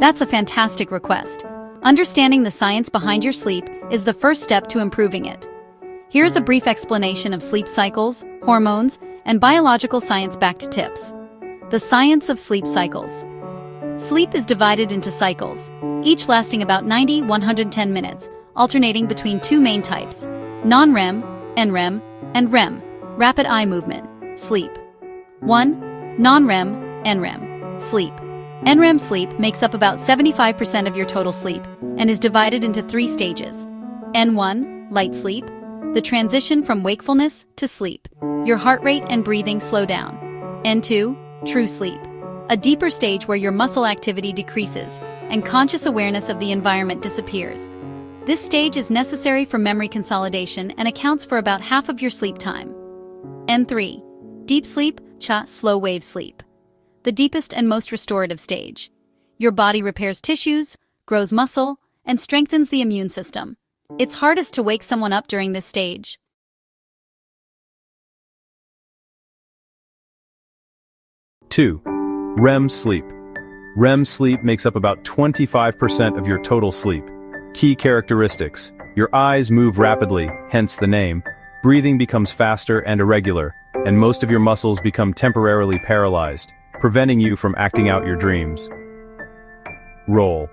That's a fantastic request. Understanding the science behind your sleep is the first step to improving it. Here's a brief explanation of sleep cycles, hormones, and biological science-backed tips. The science of sleep cycles. Sleep is divided into cycles, each lasting about 90–110 minutes, alternating between two main types: non-REM, NREM, and REM, rapid eye movement, sleep. 1. Non-REM, NREM, sleep. NREM sleep makes up about 75% of your total sleep and is divided into 3 stages. N1, light sleep, the transition from wakefulness to sleep. Your heart rate and breathing slow down. N2, true sleep, a deeper stage where your muscle activity decreases and conscious awareness of the environment disappears. This stage is necessary for memory consolidation and accounts for about half of your sleep time. N3, deep sleep, slow wave sleep, the deepest and most restorative stage. Your body repairs tissues, grows muscle, and strengthens the immune system. It's hardest to wake someone up during this stage. 2. REM sleep. REM sleep makes up about 25% of your total sleep. Key characteristics: your eyes move rapidly, hence the name, breathing becomes faster and irregular, and most of your muscles become temporarily paralyzed, preventing you from acting out your dreams. ROLL.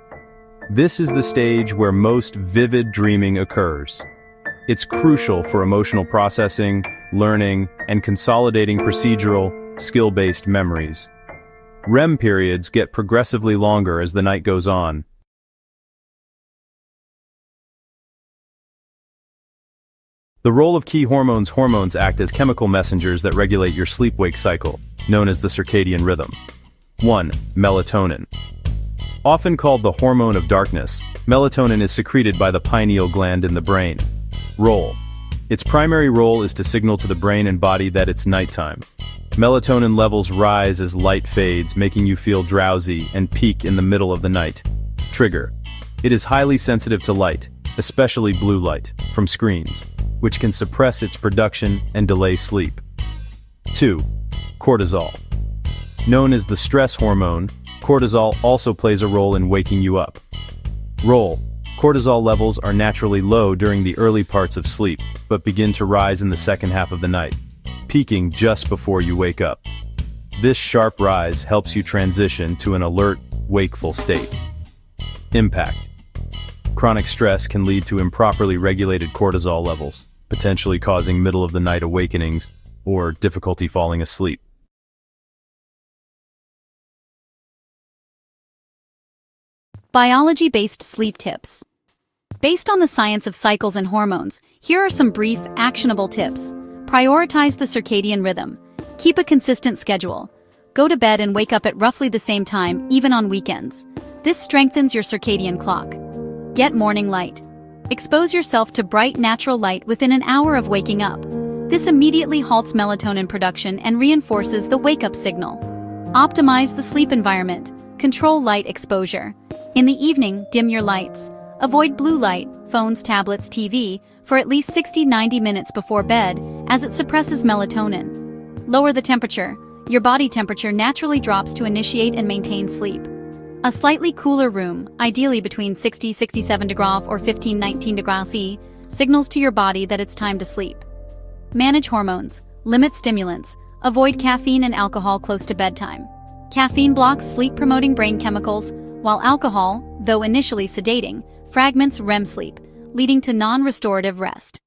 This is the stage where most vivid dreaming occurs. It's crucial for emotional processing, learning, and consolidating procedural, skill-based memories. REM periods get progressively longer as the night goes on. The role of key hormones. Hormones act as chemical messengers that regulate your sleep-wake cycle, known as the circadian rhythm. 1. Melatonin. Often called the hormone of darkness, melatonin is secreted by the pineal gland in the brain. Role. Its primary role is to signal to the brain and body that it's nighttime. Melatonin levels rise as light fades, making you feel drowsy and peak in the middle of the night. Trigger. It is highly sensitive to light, especially blue light, from screens, which can suppress its production and delay sleep. 2. Cortisol. Known as the stress hormone, cortisol also plays a role in waking you up. Role. Cortisol levels are naturally low during the early parts of sleep, but begin to rise in the second half of the night, peaking just before you wake up. This sharp rise helps you transition to an alert, wakeful state. Impact. Chronic stress can lead to improperly regulated cortisol levels, potentially causing middle-of-the-night awakenings or difficulty falling asleep. Biology-based sleep tips. Based on the science of cycles and hormones, here are some brief, actionable tips. Prioritize the circadian rhythm. Keep a consistent schedule. Go to bed and wake up at roughly the same time, even on weekends. This strengthens your circadian clock. Get morning light. Expose yourself to bright natural light within an hour of waking up. This immediately halts melatonin production and reinforces the wake-up signal. Optimize the sleep environment. Control light exposure. In the evening, dim your lights. Avoid blue light, phones, tablets, TV, for at least 60–90 minutes before bed, as it suppresses melatonin. Lower the temperature. Your body temperature naturally drops to initiate and maintain sleep. A slightly cooler room, ideally between 60–67 degrees or 15–19 degrees C, signals to your body that it's time to sleep. Manage hormones. Limit stimulants. Avoid caffeine and alcohol close to bedtime. Caffeine blocks sleep-promoting brain chemicals, while alcohol, though initially sedating, fragments REM sleep, leading to non-restorative rest.